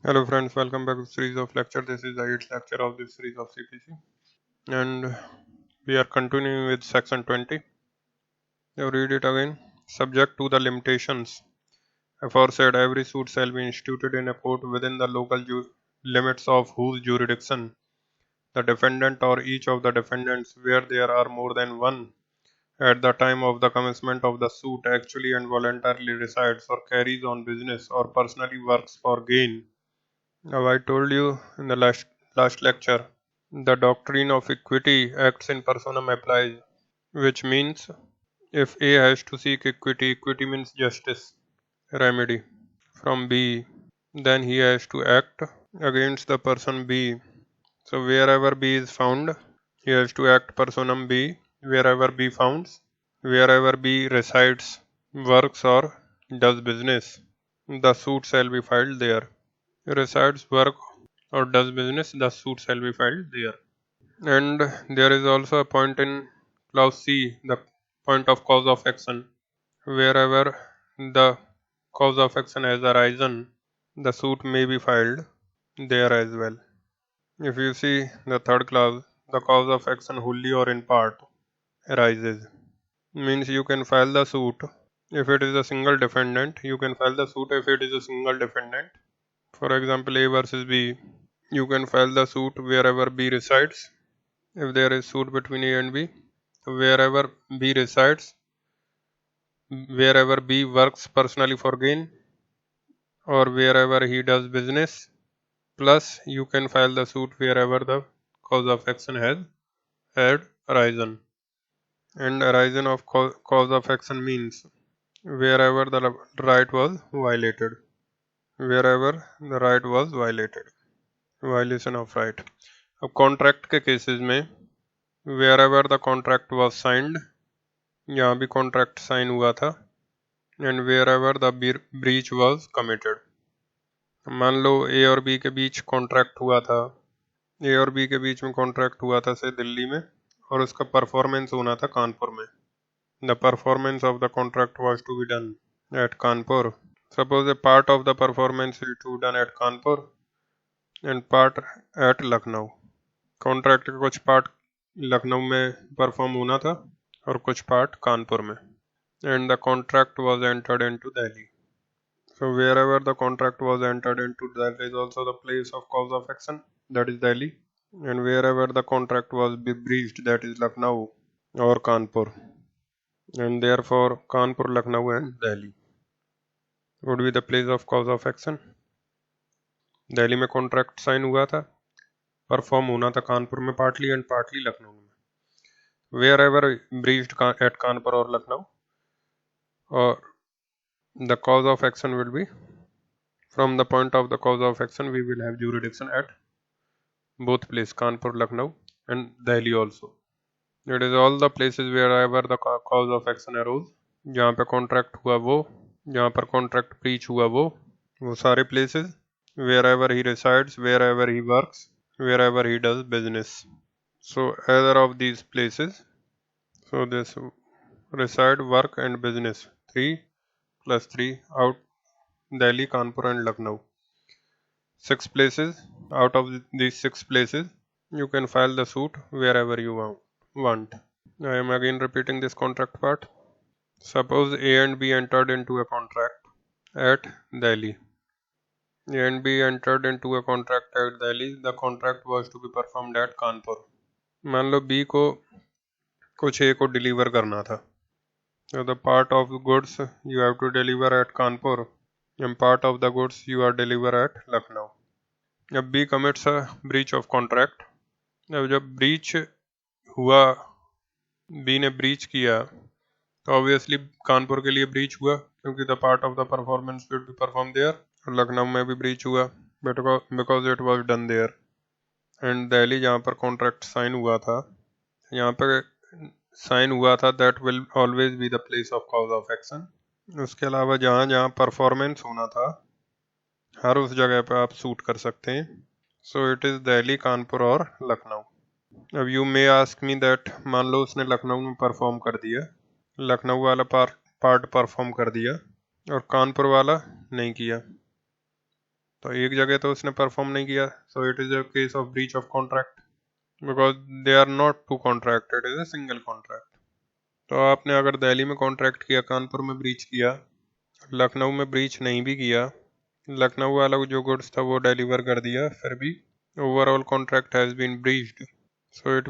Hello friends, welcome back to the series of lecture. This is the 8th lecture of this series of CPC and we are continuing with section 20. Now read it again. Subject to the limitations aforesaid, every suit shall be instituted in a court within the local limits of whose jurisdiction the defendant or each of the defendants where there are more than one at the time of the commencement of the suit actually and voluntarily resides or carries on business or personally works for gain. Now I told you in the last lecture, the doctrine of equity acts in personam applies, which means if A has to seek equity, equity means justice, remedy from B, then he has to act against the person B. So wherever B is found, he has to act personam B. Wherever B founds, wherever B resides, works or does business, the suit shall be filed there. Resides, work or does business, the suit shall be filed there. And there is also a point in clause C, the point of cause of action. Wherever the cause of action has arisen, the suit may be filed there as well. If you see the third clause, the cause of action wholly or in part arises. Means you can file the suit if it is a single defendant. You can file the suit if it is a single defendant. For example, A versus B. You can file the suit wherever B resides. If there is suit between A and B, wherever B resides, wherever B works personally for gain, or wherever he does business, plus you can file the suit wherever the cause of action has had arisen. And arisen of cause of action means wherever the right was violated. Wherever the right was violated. Violation of right. अब contract के cases में wherever the contract was signed, यहाँ भी contract sign हुआ था, and wherever the breach was committed. मान लो ए और B के बीच कॉन्ट्रैक्ट हुआ था, ए और बी के बीच में कॉन्ट्रैक्ट हुआ था से दिल्ली में, और उसका परफॉर्मेंस होना था कानपुर में. The performance of the contract was to be done at Kanpur. Suppose a part of the performance is to done at Kanpur and part at Lucknow. Contract का कुछ पार्ट लखनऊ में परफॉर्म होना था और कुछ पार्ट कानपुर में. And the contract was entered into Delhi. So wherever the contract was entered into, that is also the place of cause of action, that is Delhi. And wherever the contract was breached, that is Lucknow or Kanpur. And therefore Kanpur, Lucknow and Delhi would be the place of cause of action. Delhi में contract sign हुआ था, perform होना था कानपुर में partly and partly Lucknow में. Wherever breached at Kanpur or Lucknow, or the cause of action will be from the point of the cause of action, we will have jurisdiction at both places, Kanpur, Lucknow and Delhi also. It is all the places wherever the cause of action arose, जहाँ पे contract हुआ वो, जहाँ पर contract breach हुआ वो सारे places, wherever he resides, wherever he works, wherever he does business. So either of these places, so this reside, work and business, 3 plus 3 out Delhi, Kanpur and Lucknow. 6 places. Out of these 6 places, you can file the suit wherever you want. I am again repeating this contract part. Suppose A and B entered into a contract at Delhi. A and B entered into a contract at Delhi. The contract was to be performed at Kanpur. मान लो B को कुछ A को deliver करना था. So the part of the goods you have to deliver at Kanpur and part of the goods you are deliver at Lucknow. अब B commits a breach of contract. अब जब breach हुआ, B ने breach किया, तो obviously Kanpur के लिए breach हुआ क्योंकि the part of the performance will be performed there. और लखनऊ में भी breach हुआ because it was done there. And Delhi जहाँ पर contract sign हुआ था, यहाँ पर sign हुआ था, that will always be the place of cause of action. उसके अलावा जहाँ जहाँ परफॉर्मेंस होना था हर उस जगह पे आप सूट कर सकते हैं. So it is Delhi, Kanpur और लखनऊ. अब you may ask me that मान लो उसने लखनऊ में परफॉर्म कर दिया, लखनऊ वाला पार्ट परफॉर्म कर दिया और कानपुर वाला नहीं किया, तो एक जगह तो उसने परफॉर्म नहीं किया, so it is a case of breach of contract because they are not two contract, it is a single contract. तो आपने अगर दिल्ली में कॉन्ट्रैक्ट किया, कानपुर में ब्रीच किया, लखनऊ में ब्रीच नहीं भी किया, लखनऊ वाला जो गुड्स था वो डिलीवर कर दिया, फिर भी overall contract has been breached, so it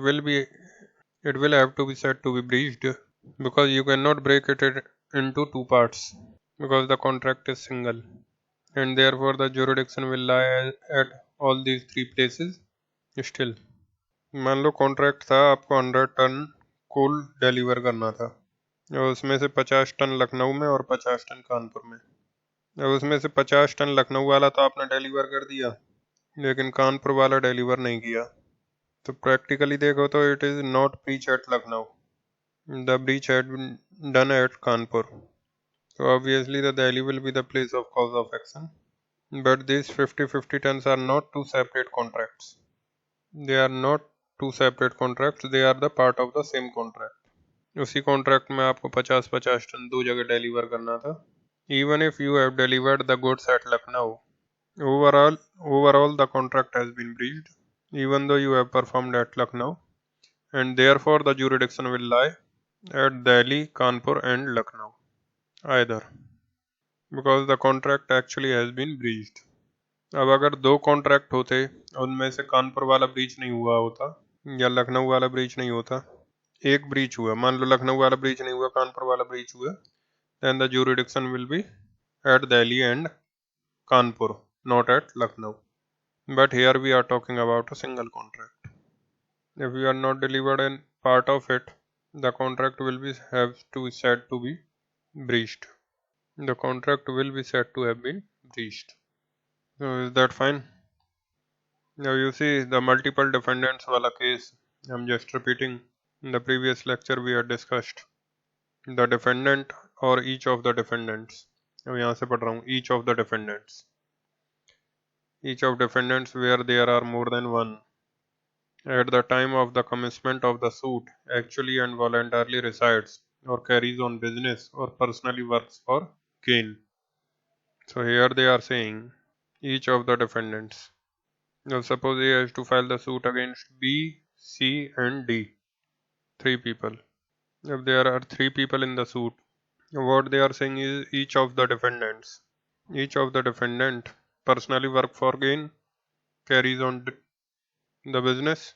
will have to be said to be breached because you cannot break it into two parts because the contract is single and therefore the jurisdiction will lie at all these three places still। मान लो contract था, आपको 100 ton coal deliver करना था और उसमें से 50 ton Lucknow में और 50 टन कानपुर में। अब उसमें से 50 टन लखनऊ वाला तो आपने डिलीवर कर दिया, लेकिन कानपुर वाला डिलीवर नहीं किया, तो प्रैक्टिकली देखो तो it is not breach at Lucknow, the breach had been done at Kanpur, so obviously the Delhi will be the place of cause of action, but these 50-50 tons are not two separate contracts, they are not two separate contracts, they are the part of the same contract। उसी contract में आपको 50-50 ton दो जगह deliver करना था। Even if you have delivered the goods at Lucknow, overall the contract has been breached, even though you have performed at Lucknow, and therefore the jurisdiction will lie at Delhi, Kanpur, and Lucknow either, because the contract actually has been breached। अब अगर दो contract होते, उनमें से कानपुर वाला breach नहीं हुआ होता या लखनऊ वाला ब्रीच नहीं होता, एक ब्रीच हुआ, मान लो लखनऊ वाला ब्रीच नहीं हुआ, कानपुर वाला ब्रीच हुआ, then the jurisdiction will be at Delhi and Kanpur, not at Lucknow। But here we are talking about a single contract. If you are not delivered a part of it, the contract will be said to be breached. The contract will be said to have been breached। So is that fine? Now you see the multiple defendants wala case. I'm just repeating in the previous lecture we had discussed the defendant or each of the defendants। अब यहाँ से पढ़ रहा हूँ each of the defendants। Each of defendants where there are more than one at the time of the commencement of the suit actually and voluntarily resides or carries on business or personally works for gain। So here they are saying each of the defendants। Now suppose A has to file the suit against B, C and D, three people। If there are three people in the suit, what they are saying is each of the defendants personally work for gain, carries on the business,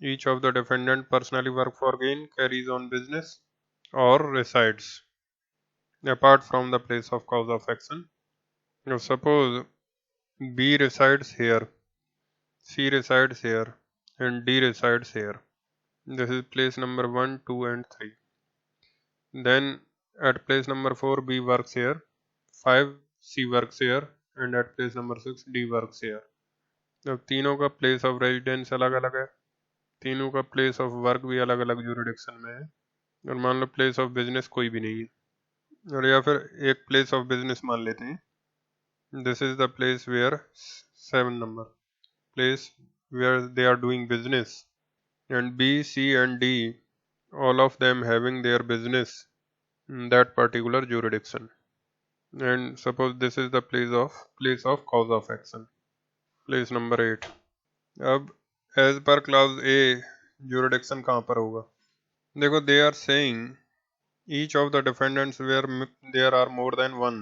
each of the defendant personally work for gain, carries on business or resides apart from the place of cause of action। Now suppose B resides here, C resides here and D resides here. This is place number 1, 2 and 3. Then at place number 4 B works here, 5 C works here and at place number 6 D works here। अब तीनों का place of residence अलग अलग है, तीनों का place of work भी अलग अलग जुरिडिक्शन में है, और मान लो प्लेस ऑफ बिजनेस कोई भी नहीं है, और या फिर एक प्लेस ऑफ बिजनेस मान लेते हैं, this is the place where 7 number place where they are doing business and B, C and D, all of them having their business in that particular jurisdiction, and suppose this is the place of cause of action, place number 8। अब as per clause A jurisdiction कहाँ पर होगा, देखो they are saying each of the defendants where there are more than one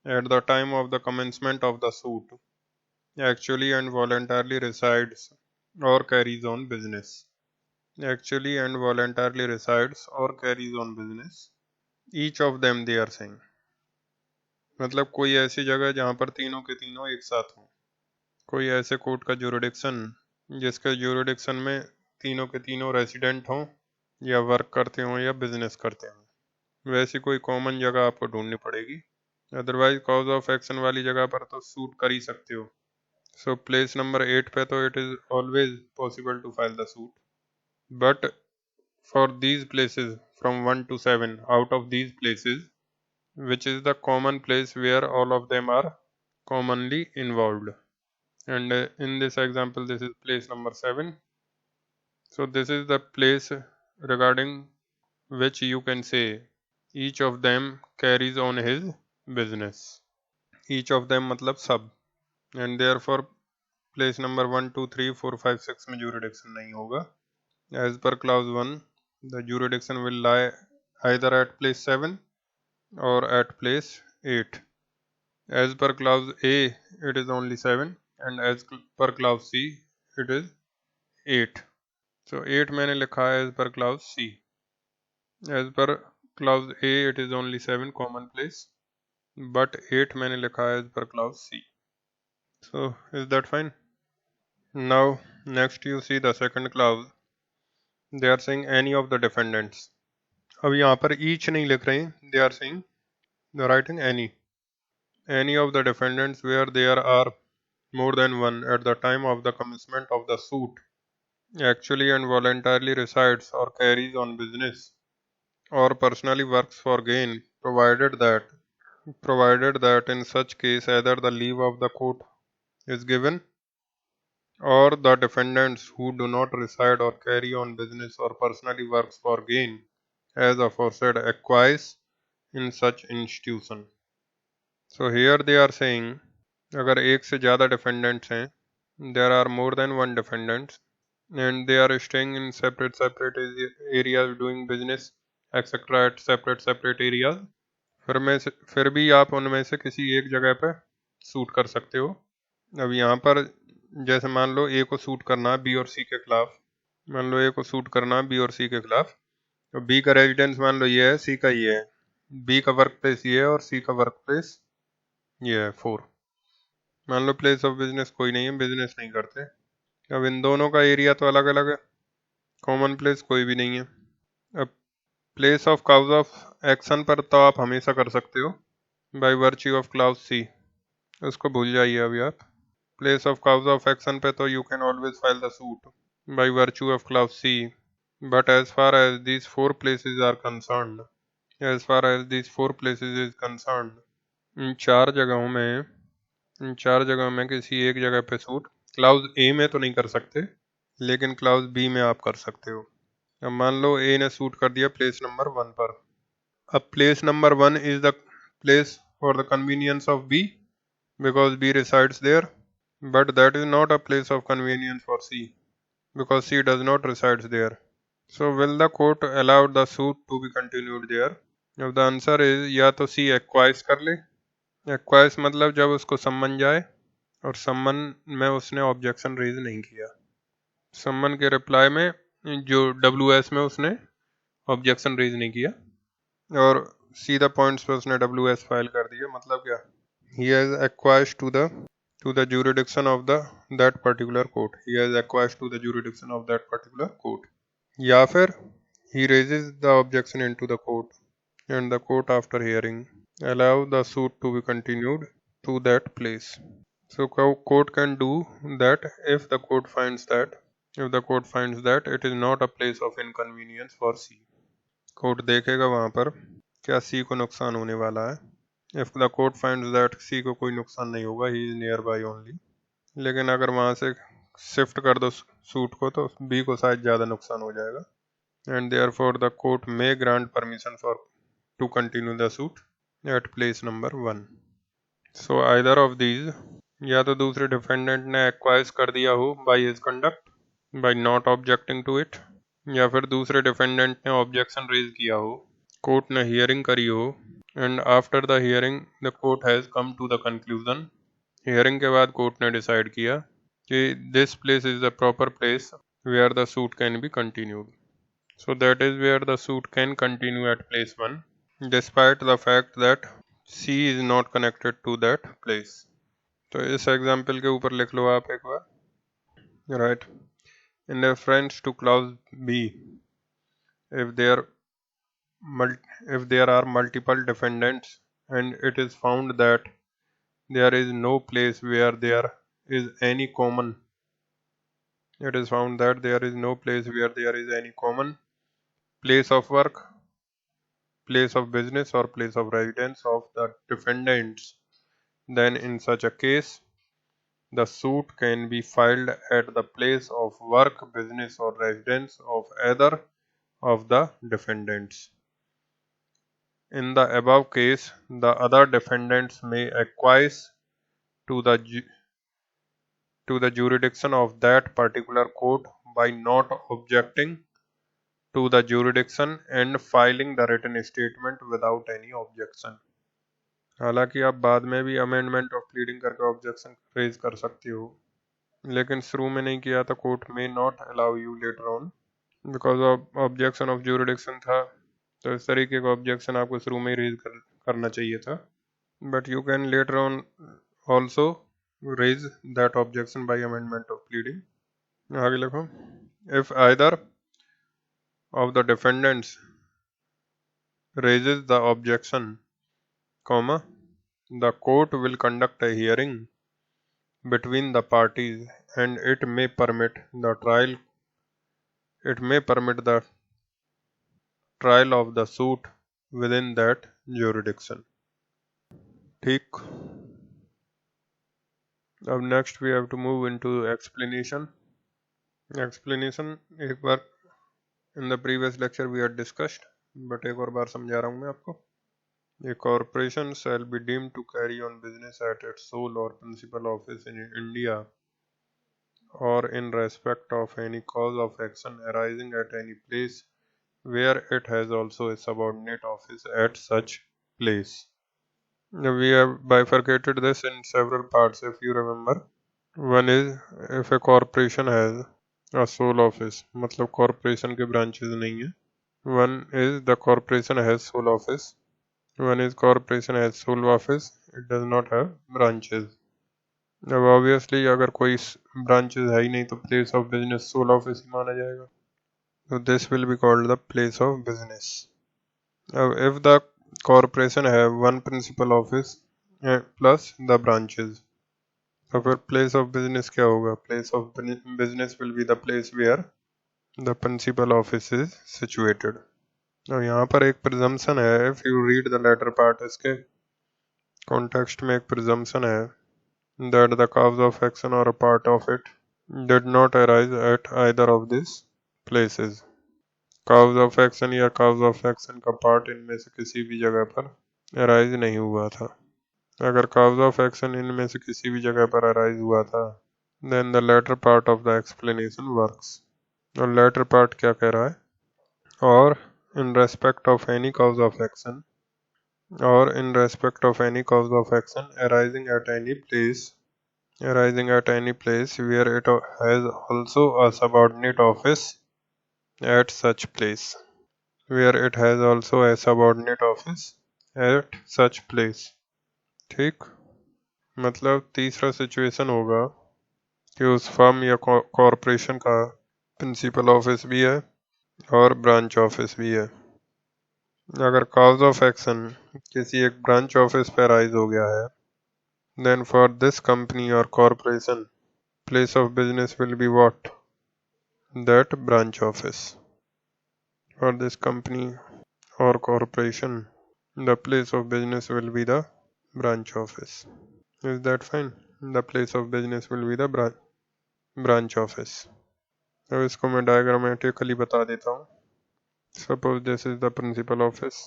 at the time of the commencement of the suit actually and voluntarily resides or carries on business, actually and voluntarily resides or carries on business, each of them they are saying, मतलब कोई ऐसी जगह जहाँ पर तीनों के तीनों एक साथ हों, कोई ऐसे कोर्ट का जुरिडिक्शन जिसके जुरिडिक्शन में तीनों के तीनों रेसिडेंट हों या वर्क करते हों या बिजनेस करते हों, वैसी कोई कॉमन जगह आपको ढूंढनी पड़ेगी, अदरवाइज कॉज ऑफ एक्शन वाली जगह पर तो सूट कर ही सकते हो। सो प्लेस नंबर 8 पे तो it is always possible to file the suit, but for these places from 1 to 7, out of these places, which is the common place where all of them are commonly involved, and in this example this is place number 7, so this is the place regarding which you can say each of them carries on his business, each of them मतलब सब, and therefore place number 1, 2, 3, 4, 5, 6 में jurisdiction नहीं होगा. As per clause 1, the jurisdiction will lie either at place 7 or at place 8. As per clause A, it is only 7, and as per clause C, it is 8. So 8 मैंने लिखा है as per clause C. As per clause A, it is only 7 common place, but 8 मैंने लिखा है as per clause C. So is that fine? Now next you see the second clause. They are saying any of the defendants. अब यहाँ पर each नहीं लिख रहे हैं. They are saying they are writing any of the defendants where there are more than one at the time of the commencement of the suit actually and voluntarily resides or carries on business or personally works for gain, provided that in such case either the leave of the court is given or the defendants who do not reside or carry on business or personally works for gain as aforesaid acquiesce in such institution. So here they are saying अगर एक से ज़्यादा defendants हैं, there are more than one defendants and they are staying in separate areas doing business etc at separate areas, फिर भी आप उनमें से किसी एक जगह पे सूट कर सकते हो. अब यहाँ पर जैसे मान लो ए को सूट करना है बी और सी के खिलाफ, मान लो ए को सूट करना है बी और सी के खिलाफ, तो बी का रेजिडेंस मान लो ये है, सी का ये है, बी का वर्क प्लेस ये है और सी का वर्क प्लेस ये है 4. मान लो प्लेस ऑफ बिजनेस कोई नहीं है, बिजनेस नहीं करते. अब इन दोनों का एरिया तो अलग अलग है, कॉमन प्लेस कोई भी नहीं है. अब place of cause of action पर तो आप हमेशा कर सकते हो by virtue of clause C, उसको भूल जाइए अभी आप. Place of cause of action पे तो you can always file the suit by virtue of clause C, but as far as these 4 places are concerned, as far as these 4 places is concerned, इन चार जगहों में किसी एक जगह पे सूट क्लाउज ए में तो नहीं कर सकते, लेकिन क्लाउज बी में आप कर सकते हो. अब मान लो ए ने सूट कर दिया प्लेस नंबर 1 पर. अब place number 1 is the place for the convenience of B because B resides there, but that is not a place of convenience for C because C does not reside there. So will the court allow the suit to be continued there? If the answer is या तो C acquiesce कर ले, acquiesce मतलब जब उसको सम्मन जाए और सम्मन में उसने ऑब्जेक्शन रेज नहीं किया, सम्मन के रिप्लाई में जो WS में उसने ऑब्जेक्शन रेज नहीं किया और सीधा पॉइंट्स पे उसने WS फाइल कर दिया, मतलब क्या, he has acquiesced to the jurisdiction of that particular court. He has acquiesced to the jurisdiction of that particular court. या फिर he raises the objection into the court and the court after hearing allow the suit to be continued to that place. So court can do that if the court finds that it is not a place of inconvenience for C. Court देखेगा वहाँ पर क्या C को नुकसान होने वाला है. If the court finds that C को कोई नुकसान नहीं होगा, he is nearby only. लेकिन अगर वहाँ से शिफ्ट कर दो सूट को तो B को शायद ज़्यादा नुकसान हो जाएगा. And therefore the court may grant permission to continue the suit at place number 1. So either of these, या तो दूसरे डिफेंडेंट ने एक्वाइज कर दिया हो by his conduct, by not objecting to it, या फिर दूसरे डिफेंडेंट ने ऑब्जेक्शन रेज किया हो, कोर्ट ने हियरिंग करी हो, and after the hearing the court has come to the conclusion, hearing के बाद कोर्ट ने डिसाइड किया कि this place is the proper place where the suit can be continued. So that is where the suit can continue at place 1 despite the fact that C is not connected to that place. तो इस example के ऊपर लिख लो आप एक बार. Right. In reference to clause B, if there are multiple defendants and it is found that there is no place where there is any common place of work, place of business or place of residence of the defendants, then in such a case the suit can be filed at the place of work, business or residence of either of the defendants. In the above case, the other defendants may acquiesce to the to the jurisdiction of that particular court by not objecting to the jurisdiction and filing the written statement without any objection. हालांकि आप बाद में भी amendment of pleading करके objection raise कर सकती हो, लेकिन शुरू में नहीं किया तो कोर्ट में not allow you later on because of objection of jurisdiction था, तो इस तरीके का ऑब्जेक्शन आपको शुरू में ही रेज करना चाहिए था. But you can later on also raise that objection by amendment of pleading. आगे लिखो, if either of the defendants raises the objection, comma, the court will conduct a hearing between the parties and it may permit the trial of the suit within that jurisdiction. ठीक. अब next we have to move into explanation. एक बार in the previous lecture we had discussed, but एक और बार समझा रहा हूँ मैं आपको. A corporation shall be deemed to carry on business at its sole or principal office in India or in respect of any cause of action arising at any place where it has also a subordinate office at such place. We have bifurcated this in several parts if you remember. One is if a corporation has a sole office, मतलब corporation के branches नहीं है. One is the corporation has sole office. One is corporation has sole office, it does not have branches. अब obviously अगर कोई branches है ही नहीं तो place of business sole office ही माना जाएगा. So this will be called the place of business. अब if the corporation have one principal office plus the branches, तो फिर place of business क्या होगा? Place of business will be the place where the principal office is situated. और यहाँ पर एक presumption है, if you read the latter part, इसके context में एक presumption है that the cause of action or a part of it did not arise at either of these places. Cause of action या cause of action का part इनमें से किसी भी जगह पर arise नहीं हुआ था. अगर cause of action इनमें से किसी भी जगह पर arise हुआ था, then the latter part of the explanation works. और latter part क्या कह रहा है? और in respect of any cause of action arising at any place where it has also a subordinate office at such place. ठीक. मतलब तीसरा situation होगा कि उस फर्म या कॉरपोरेशन का प्रिंसिपल ऑफिस भी है और ब्रांच ऑफिस भी है. अगर कॉज ऑफ एक्शन किसी एक ब्रांच ऑफिस पर राइज हो गया है, then for this company or corporation place of business will be what? That branch office. For this company or corporation the place of business will be the branch office. Is that fine? The place of business will be the branch office. अब इसको मैं diagrammatically बता देता हूँ. Suppose this is the principal office.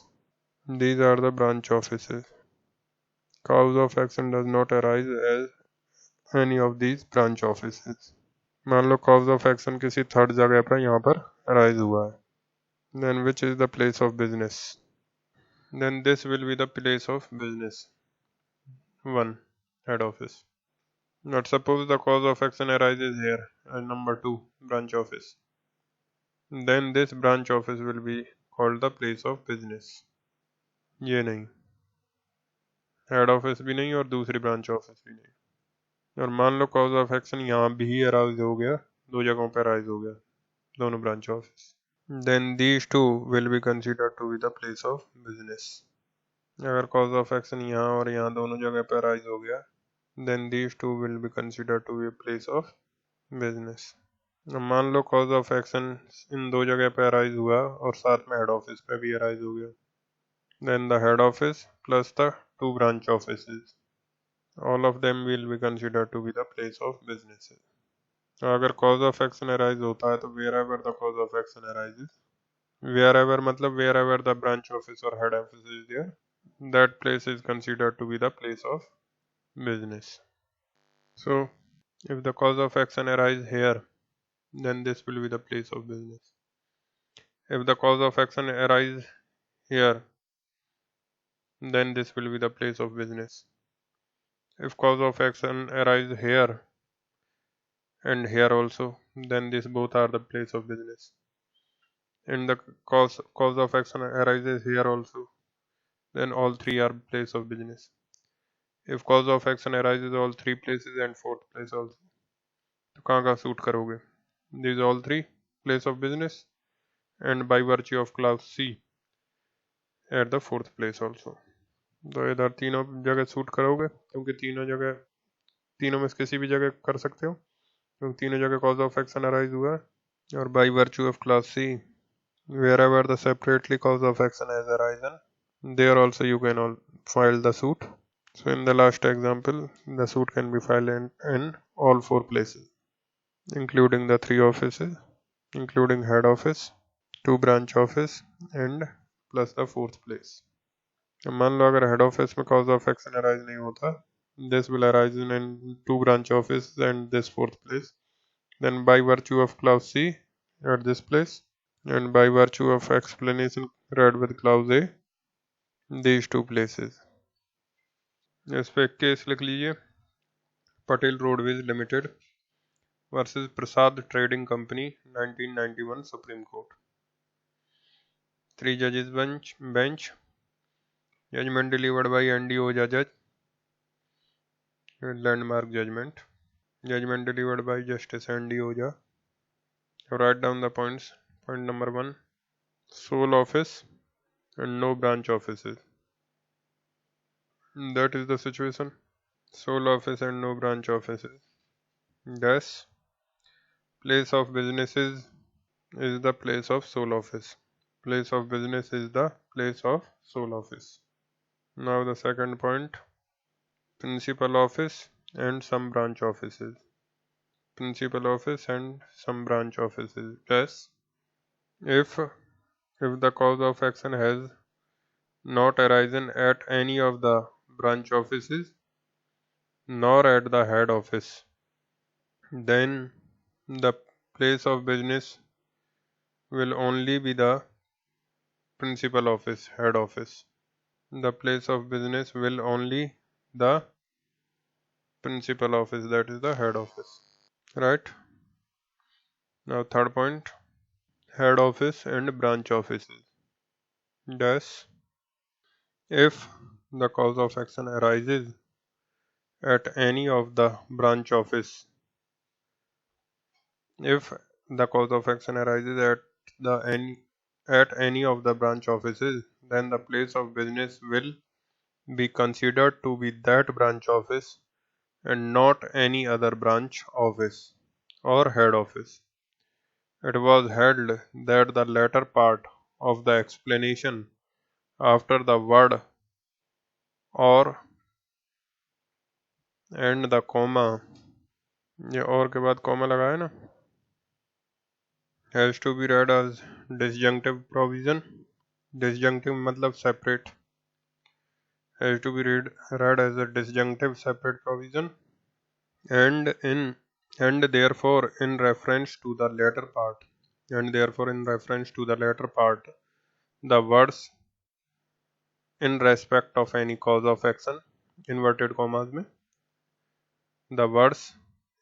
These are the branch offices. Cause of action does not arise as any of these branch offices. मान लो cause of action किसी third जगह पर यहाँ पर arise हुआ है. Then which is the place of business? Then this will be the place of business. 1. Head office. But suppose the cause of action arises here as number 2, branch office. Then this branch office will be called the place of business. ये नहीं, head office भी नहीं और दूसरी branch office भी नहीं. और मान लो कॉज ऑफ एक्शन यहाँ भी अराइज हो गया, दो जगहों पर अराइज हो गया, दोनों branch office. Then these two will be considered to be the place of business. अगर कॉज ऑफ एक्शन यहाँ और यहाँ दोनों जगह पर अराइज हो गया, then these two will be considered to be place of business. मान लो कॉज ऑफ एक्शन इन दो जगह पे अराइज हुआ और साथ में हेड ऑफिस पे भी अराइज हो गया, then the head office plus the two branch offices, all of them will be considered to be the place of business. अगर कॉज ऑफ एक्शन अराइज होता है तो wherever the cause of action arises, wherever मतलब wherever the branch office और head office is there, that place is considered to be the place of business. So If the cause of action arises here, then this will be the place of business. If the cause of action arises here, then this will be the place of business. If cause of action arises here and here also, then these both are the place of business. And the cause of action arises here also, then all three are place of business. If cause of action arises all three places and fourth place also, तो कहाँ suit करोगे? These all three place of business and by virtue of clause C at the fourth place also. तो इधर तीनों जगह suit करोगे क्योंकि तीनों में से किसी भी जगह कर सकते हो क्योंकि तीनों जगह cause of action arise हुआ है और by virtue of clause C wherever the separately cause of action has arisen, there also you can file the suit. So in the last example, the suit can be filed in all four places, including the three offices, including head office, two branch office, and plus the fourth place. मान लो अगर head office में cause of action arise नहीं होता, this will arise in two branch office and this fourth place. Then by virtue of clause C at this place, and by virtue of explanation read with clause A, these two places. इस पे केस लिख लीजिए, Patel roadways limited versus Prasad trading company 1991 supreme court. 3 judges bench. Judgment delivered by N.D. Oja judge. Landmark judgment. Judgment delivered by Justice N.D. Oja. Write down the points. Point number 1. Sole office and no branch offices. That is the situation. Sole office and no branch offices. Thus, place of businesses is the place of sole office. Place of business is the place of sole office. Now the second point, principal office and some branch offices. Principal office and some branch offices. Thus, if the cause of action has not arisen at any of the branch offices nor at the head office, then the place of business will only be the principal office, head office. The place of business will only the principal office, that is the head office. Right? Now third point, head office and branch offices. Thus, if the cause of action arises at any of the branch office, if the cause of action arises at any of the branch offices, then the place of business will be considered to be that branch office and not any other branch office or head office. It was held that the latter part of the explanation after the word or and the comma, ये और के बाद comma लगा है ना, has to be read as disjunctive provision. Disjunctive मतलब separate. Has to be read as a disjunctive separate provision. And therefore in reference to the latter part, the words in respect of any cause of action, inverted commas में, the words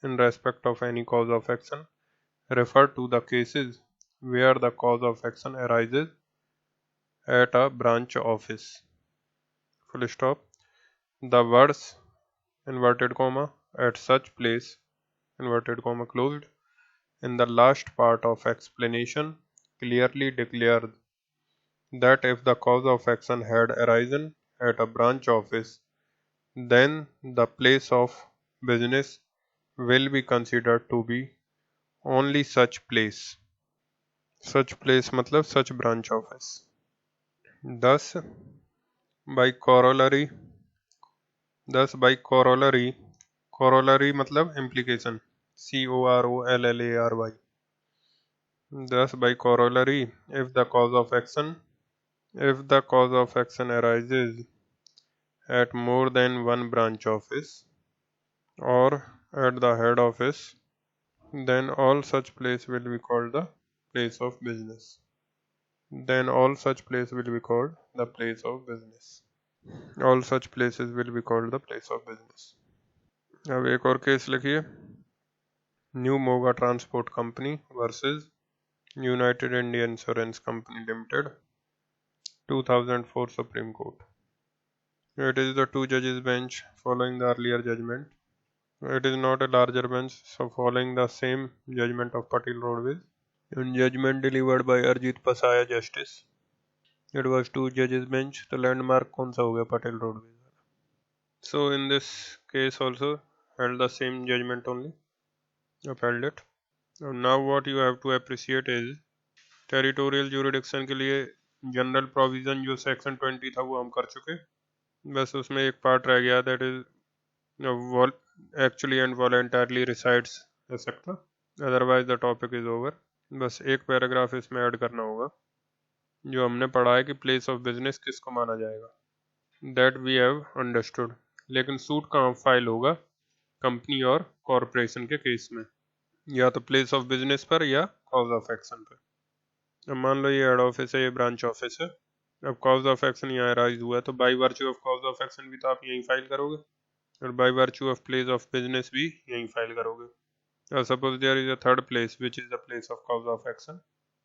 in respect of any cause of action refer to the cases where the cause of action arises at a branch office. Full stop. The words inverted comma at such place, inverted comma closed, in the last part of explanation clearly declared that if the cause of action had arisen at a branch office, then the place of business will be considered to be only such place. Such place मतलब such branch office. Thus, by corollary, corollary मतलब implication, COROLLARY. Thus, by corollary, if the cause of action arises at more than one branch office or at the head office, then all such place will be called the place of business. Then all such place will be called the place of business. All such places will be called the place of business. अब एक और case लिखिए, new Moga transport company versus United India insurance company limited 2004 supreme court. It is the two judges bench following the earlier judgment. It is not a larger bench, so following the same judgment of Patel Roadways. In judgment delivered by Arjit Pasaya Justice, it was two judges bench. तो landmark कौन सा हो गया? Patel Roadways. So in this case also held the same judgment only, upheld it. Now what you have to appreciate is territorial jurisdiction के लिए general provision जो section 20 था वो हम कर चुके, बस उसमें एक पार्ट रह गया, that is actually and voluntarily resides etcetera, otherwise the topic is over. बस एक पैराग्राफ इसमें ऐड करना होगा जो हमने पढ़ा है कि प्लेस ऑफ बिजनेस किसको माना जाएगा, दैट वी हैव अंडरस्टूड. लेकिन सूट कहाँ फाइल होगा? कंपनी और कॉरपोरेशन के केस में, या तो प्लेस ऑफ बिजनेस पर या कॉज ऑफ एक्शन पर. अब मान लो ये हेड ऑफिस है, ये ब्रांच ऑफिस है. अब कॉज ऑफ एक्शन यहाँ राइज हुआ है तो by virtue of cause of action भी तो आप यहीं फाइल करोगे, और by virtue of place of business भी यहीं फाइल करोगे. और suppose there is a third place which is the place of cause of action,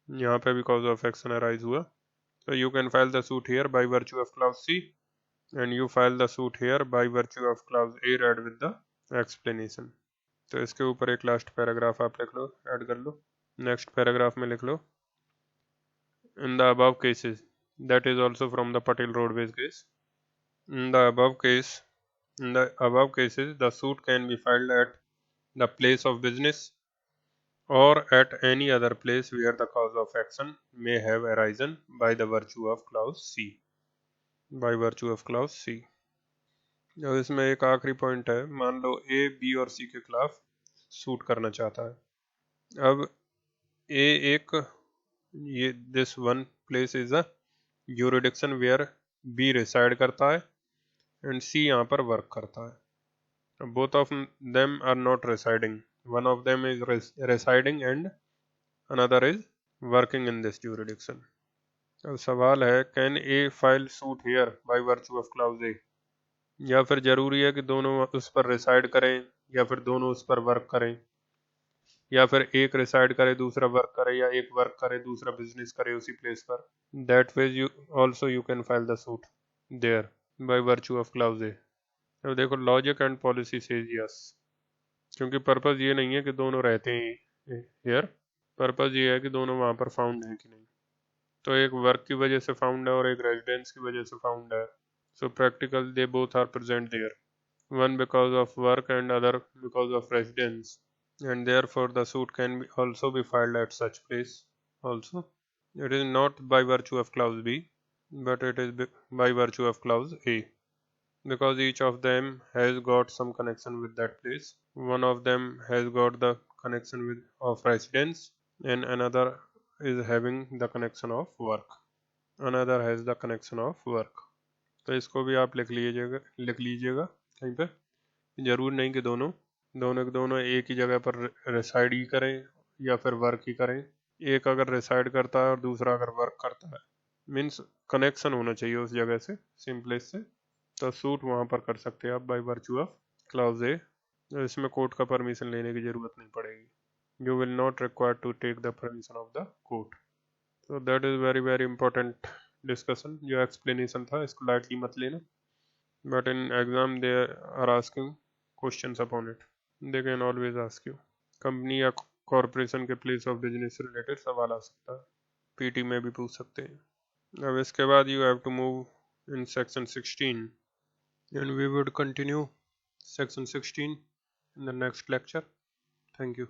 यहाँ पे भी कॉज ऑफ एक्शन अराइज हुआ, तो you can file the suit here by virtue of clause C and you file the suit here by virtue of clause A read with the explanation. तो इसके ऊपर एक last paragraph आप लिख लो, add कर लो. Next paragraph में लिख लो, in the above cases, that is also from the Patel Roadways case. In the above cases, the suit can be filed at the place of business or at any other place where the cause of action may have arisen by the virtue of clause C. By virtue of clause C. अब इसमें एक आखिरी point है, मान लो A, B और C के खिलाफ suit करना चाहता है. अब A एक ये this one place is a jurisdiction where B reside करता है and C यहाँ पर वर्क करता है. Both of them are not residing. One of them is residing and another is working in this jurisdiction. अब सवाल है, can A file suit here by virtue of clause A? या फिर जरूरी है कि दोनों उस पर रिसाइड करें, या फिर दोनों उस पर वर्क करें, या फिर एक रिसाइड करे दूसरा वर्क करे, या एक वर्क करे दूसरा बिजनेस करे उसी प्लेस पर. That way you also you can file the suit there by virtue of clause A. अब देखो logic and policy says yes, क्योंकि पर्पस ये नहीं है कि दोनों रहते हैं हियर, पर्पस ये है कि दोनों वहाँ पर फाउंड हैं कि नहीं. तो एक वर्क की वजह से फाउंड है और एक रेजिडेंस की वजह से फाउंड है. So practical they both are present there, one because of work and other because of residence, and therefore the suit can also be filed at such place also. It is not by virtue of clause B, but it is by virtue of clause A, because each of them has got some connection with that place. One of them has got the connection with of residence, and another is having the connection of work. Another has the connection of work. तो इसको भी आप लिख लीजिएगा कहीं पे. जरूर नहीं कि दोनों के दोनों एक ही जगह पर रिसाइड ही करें या फिर वर्क ही करें. एक अगर रिसाइड करता है और दूसरा अगर वर्क करता है, मीन्स कनेक्शन होना चाहिए उस जगह से, सेम प्लेस से, तो सूट वहाँ पर कर सकते हैं आप by virtue of clause A. इसमें कोर्ट का परमिशन लेने की जरूरत नहीं पड़ेगी. You will not require to take the permission of the court. तो that is very very important discussion. जो एक्सप्लेनेशन था इसको लाइटली मत लेना, but in exam they are asking questions upon it. They can always ask you. Company या corporation के place of business से related सवाल आ सकता है, पीटी में भी पूछ सकते हैं. अब इसके बाद you have to move in section 16 and we would continue section 16 in the next lecture. Thank you.